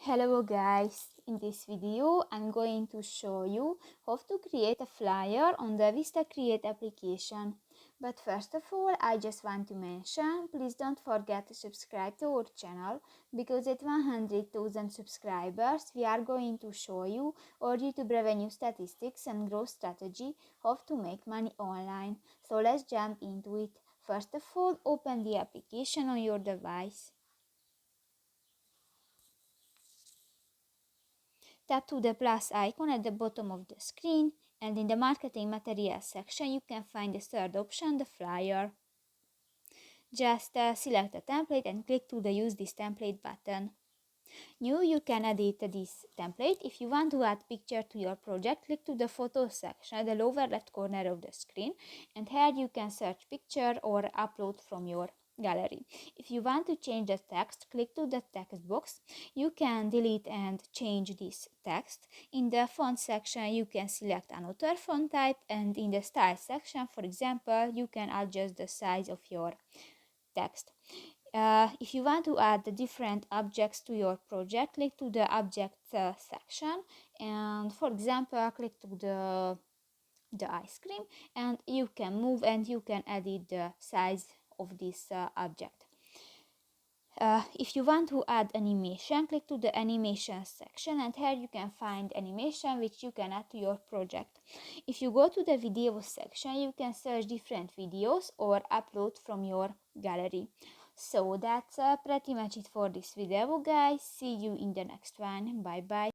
Hello guys, in this video I'm going to show you how to create a flyer on the VistaCreate application. But first of all, I just want to mention, please don't forget to subscribe to our channel, because at 100,000 subscribers we are going to show you our YouTube revenue statistics and growth strategy, how to make money online. So let's jump into it. First of all, open the application on your device. Tap to the plus icon at the bottom of the screen, and in the marketing materials section you can find the third option, the flyer. Just select a template and click to the use this template button. New, you can edit this template. If you want to add picture to your project, click to the photo section at the lower left corner of the screen, and here you can search picture or upload from your gallery. If you want to change the text, click to the text box. You can delete and change this text. In the font section you can select another font type, and in the style section, for example, you can adjust the size of your text. If you want to add the different objects to your project, click to the object section, and for example click to the ice cream, and you can move and you can edit the size of this object. If you want to add animation, click to the animation section, and here you can find animation which you can add to your project. If you go to the video section, you can search different videos or upload from your gallery. So that's pretty much it for this video, guys. See you in the next one. Bye bye.